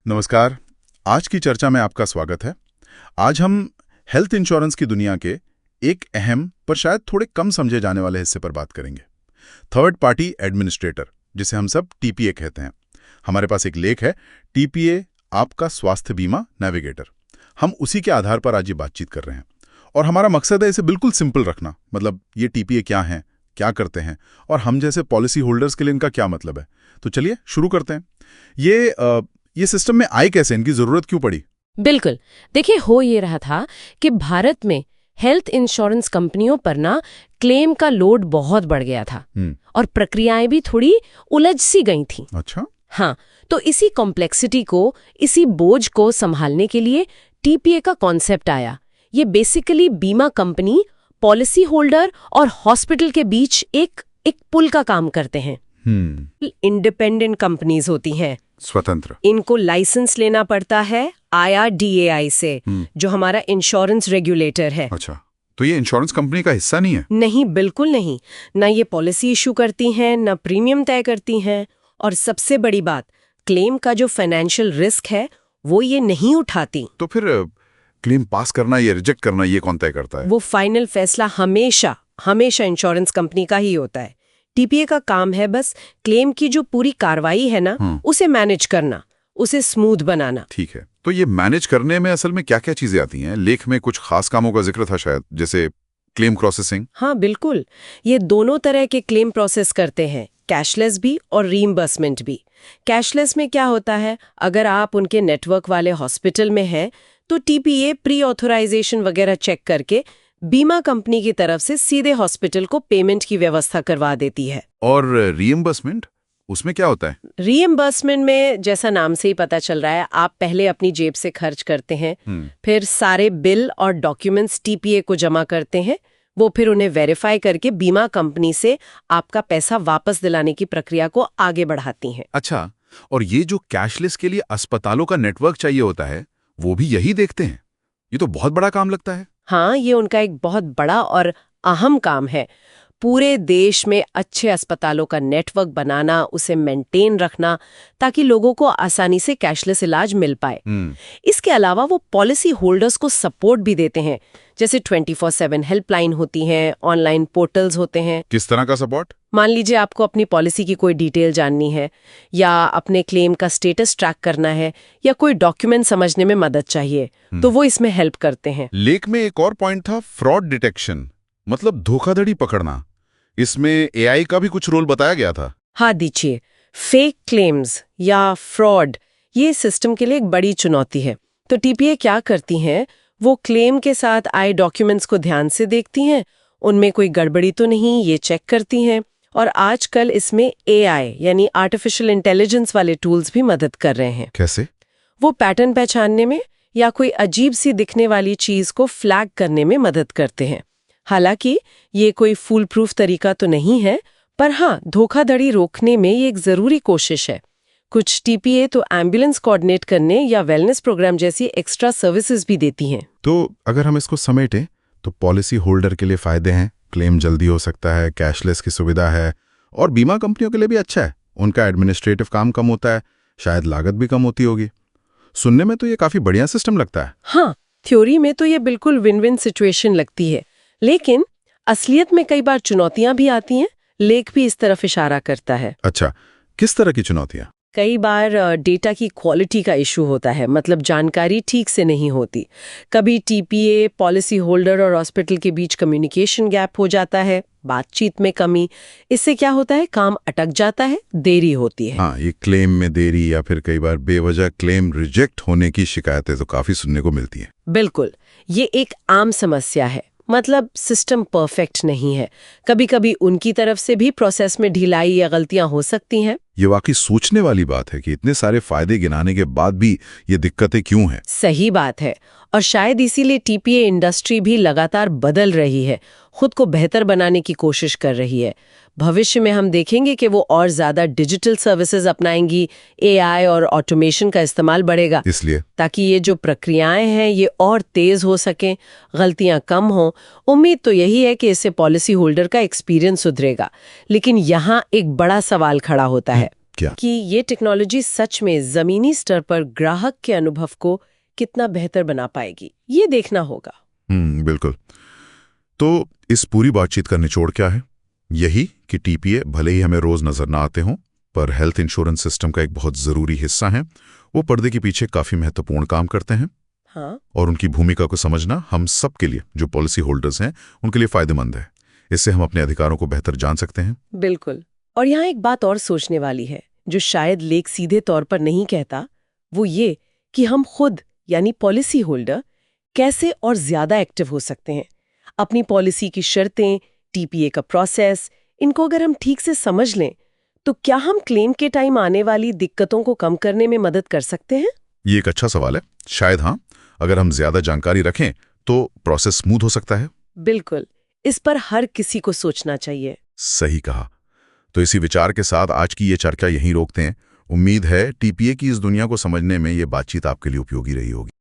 नमस्कार। आज की चर्चा में आपका स्वागत है। आज हम हेल्थ इंश्योरेंस की दुनिया के एक अहम पर शायद थोड़े कम समझे जाने वाले हिस्से पर बात करेंगे। थर्ड पार्टी एडमिनिस्ट्रेटर, जिसे हम सब टीपीए कहते हैं। हमारे पास एक लेख है, टीपीए आपका स्वास्थ्य बीमा नेविगेटर। हम उसी के आधार पर आज ये बातचीत कर रहे हैं और हमारा मकसद है इसे बिल्कुल सिंपल रखना। मतलब ये टीपीए क्या है, क्या करते हैं और हम जैसे पॉलिसी होल्डर्स के लिए इनका क्या मतलब है। तो चलिए शुरू करते हैं। ये सिस्टम में आए कैसे, इनकी जरूरत क्यों पड़ी? बिल्कुल। देखिए, हो ये रहा था कि भारत में हेल्थ इंश्योरेंस कंपनियों पर ना क्लेम का लोड बहुत बढ़ गया था और प्रक्रियाएं भी थोड़ी उलझ सी गई थी। अच्छा। हाँ, तो इसी कॉम्प्लेक्सिटी को, इसी बोझ को संभालने के लिए टीपीए का कॉन्सेप्ट आया। ये बेसिकली बीमा कंपनी, पॉलिसी होल्डर और हॉस्पिटल के बीच एक पुल का काम करते हैं। इंडिपेंडेंट कंपनीज होती हैं, स्वतंत्र। इनको लाइसेंस लेना पड़ता है IRDAI से, जो हमारा इंश्योरेंस रेगुलेटर है। अच्छा, तो ये इंश्योरेंस कंपनी का हिस्सा नहीं है? नहीं, बिल्कुल नहीं। ना ये पॉलिसी इशू करती हैं, ना प्रीमियम तय करती हैं, और सबसे बड़ी बात, क्लेम का जो फाइनेंशियल रिस्क है वो ये नहीं उठाती। तो फिर क्लेम पास करना या रिजेक्ट करना ये कौन तय करता है? वो फाइनल फैसला हमेशा इंश्योरेंस कंपनी का ही होता है। टीपीए का काम है बस क्लेम की जो पूरी कार्रवाई है ना, उसे मैनेज करना, उसे स्मूथ बनाना। ठीक है, तो ये मैनेज करने में असल में क्या क्या चीजें आती हैं? लेख में कुछ खास कामों का जिक्र था शायद, जैसे क्लेम प्रोसेसिंग। हाँ बिल्कुल, ये दोनों तरह के क्लेम प्रोसेस करते हैं, कैशलेस भी और रीइंबर्समेंट भी। कैशलेस में क्या होता है, अगर आप उनके नेटवर्क वाले हॉस्पिटल में हैं तो टीपीए प्री ऑथराइजेशन वगैरह चेक करके बीमा कंपनी की तरफ से सीधे हॉस्पिटल को पेमेंट की व्यवस्था करवा देती है। और रीइंबर्समेंट, उसमें क्या होता है? रीइंबर्समेंट में जैसा नाम से ही पता चल रहा है, आप पहले अपनी जेब से खर्च करते हैं, फिर सारे बिल और डॉक्यूमेंट्स टीपीए को जमा करते हैं, वो फिर उन्हें वेरीफाई करके बीमा कंपनी से आपका पैसा वापस दिलाने की प्रक्रिया को आगे बढ़ाती हैं। अच्छा, और ये जो कैशलेस के लिए अस्पतालों का नेटवर्क चाहिए होता है, वो भी यही देखते हैं? ये तो बहुत बड़ा काम लगता है। हाँ, ये उनका एक बहुत बड़ा और अहम काम है। पूरे देश में अच्छे अस्पतालों का नेटवर्क बनाना, उसे मेंटेन रखना, ताकि लोगों को आसानी से कैशलेस इलाज मिल पाए। इसके अलावा वो पॉलिसी होल्डर्स को सपोर्ट भी देते हैं, जैसे 24/7 हेल्पलाइन होती हैं, ऑनलाइन पोर्टल्स होते हैं। किस तरह का सपोर्ट? मान लीजिए आपको अपनी पॉलिसी की कोई डिटेल जाननी है, या अपने क्लेम का स्टेटस ट्रैक करना है, या कोई डॉक्यूमेंट समझने में मदद चाहिए, तो वो इसमें हेल्प करते हैं। लेख में एक और पॉइंट था, फ्रॉड डिटेक्शन, मतलब धोखाधड़ी पकड़ना। इसमें एआई का भी कुछ रोल बताया गया था। हाँ दीजिए, फेक क्लेम्स या फ्रॉड, ये सिस्टम के लिए एक बड़ी चुनौती है। तो टीपीए क्या करती हैं, वो क्लेम के साथ आए डॉक्यूमेंट्स को ध्यान से देखती हैं, उनमें कोई गड़बड़ी तो नहीं ये चेक करती हैं, और आजकल इसमें एआई यानी आर्टिफिशियल इंटेलिजेंस वाले टूल्स भी मदद कर रहे हैं। कैसे? वो पैटर्न पहचानने में या कोई अजीब सी दिखने वाली चीज को फ्लैग करने में मदद करते हैं। हालांकि ये कोई फूल प्रूफ तरीका तो नहीं है, पर हाँ, धोखाधड़ी रोकने में ये एक जरूरी कोशिश है। कुछ टीपीए तो एम्बुलेंस कोऑर्डिनेट करने या वेलनेस प्रोग्राम जैसी एक्स्ट्रा सर्विसेज भी देती हैं। तो अगर हम इसको समेटें तो पॉलिसी होल्डर के लिए फायदे हैं, क्लेम जल्दी हो सकता है, कैशलेस की सुविधा है, और बीमा कंपनियों के लिए भी अच्छा है, उनका एडमिनिस्ट्रेटिव काम कम होता है, शायद लागत भी कम होती होगी। सुनने में तो ये काफी बढ़िया सिस्टम लगता है। हाँ, थ्योरी में तो ये बिल्कुल विन विन सिचुएशन लगती है, लेकिन असलियत में कई बार चुनौतियां भी आती हैं। लेख भी इस तरफ इशारा करता है। अच्छा, किस तरह की चुनौतियां? कई बार डेटा की क्वालिटी का इशू होता है, मतलब जानकारी ठीक से नहीं होती। कभी टीपीए, पॉलिसी होल्डर और हॉस्पिटल के बीच कम्युनिकेशन गैप हो जाता है, बातचीत में कमी। इससे क्या होता है, काम अटक जाता है, देरी होती है। हाँ, ये क्लेम में देरी या फिर कई बार बेवजह क्लेम रिजेक्ट होने की शिकायतें तो काफी सुनने को मिलती हैं। बिल्कुल, ये एक आम समस्या है। मतलब सिस्टम परफेक्ट नहीं है, कभी कभी उनकी तरफ से भी प्रोसेस में ढिलाई या गलतियां हो सकती हैं। ये वाकई सोचने वाली बात है कि इतने सारे फायदे गिनाने के बाद भी ये दिक्कतें क्यों हैं। सही बात है, और शायद इसीलिए टीपीए इंडस्ट्री भी लगातार बदल रही है, खुद को बेहतर बनाने की कोशिश कर रही है। भविष्य में हम देखेंगे कि वो और ज्यादा डिजिटल सर्विसेज अपनाएंगी, एआई और ऑटोमेशन का इस्तेमाल बढ़ेगा, इसलिए ताकि ये जो प्रक्रियाएं हैं ये और तेज हो सकें, गलतियां कम हों। उम्मीद तो यही है कि इससे पॉलिसी होल्डर का एक्सपीरियंस सुधरेगा। लेकिन यहाँ एक बड़ा सवाल खड़ा होता है, क्या? कि ये टेक्नोलॉजी सच में जमीनी स्तर पर ग्राहक के अनुभव को कितना बेहतर बना पाएगी, ये देखना होगा। बिल्कुल। तो इस पूरी बातचीत का निचोड़ क्या है? यही कि टीपीए भले ही हमें रोज नजर ना आते हों, पर हेल्थ इंश्योरेंस सिस्टम का एक बहुत जरूरी हिस्सा है। वो पर्दे के पीछे काफी महत्वपूर्ण काम करते हैं। हाँ। और उनकी भूमिका को समझना हम सब के लिए, जो पॉलिसी होल्डर्स हैं, उनके लिए फायदेमंद है। इससे हम अपने अधिकारों को बेहतर जान सकते हैं। बिल्कुल। और यहाँ एक बात और सोचने वाली है, जो शायद लेख सीधे तौर पर नहीं कहता, वो ये कि हम खुद यानी पॉलिसी होल्डर कैसे और ज्यादा एक्टिव हो सकते हैं। अपनी पॉलिसी की शर्तें, टीपीए का प्रोसेस, इनको अगर हम ठीक से समझ लें तो क्या हम क्लेम के टाइम आने वाली दिक्कतों को कम करने में मदद कर सकते हैं? ये एक अच्छा सवाल है। शायद हाँ, अगर हम ज्यादा जानकारी रखें तो प्रोसेस स्मूथ हो सकता है। बिल्कुल। इस पर हर किसी को सोचना चाहिए। सही कहा। तो इसी विचार के साथ आज की ये चर्चा यहीं रोकते हैं। उम्मीद है टीपीए की इस दुनिया को समझने में ये बातचीत आपके लिए उपयोगी रही होगी।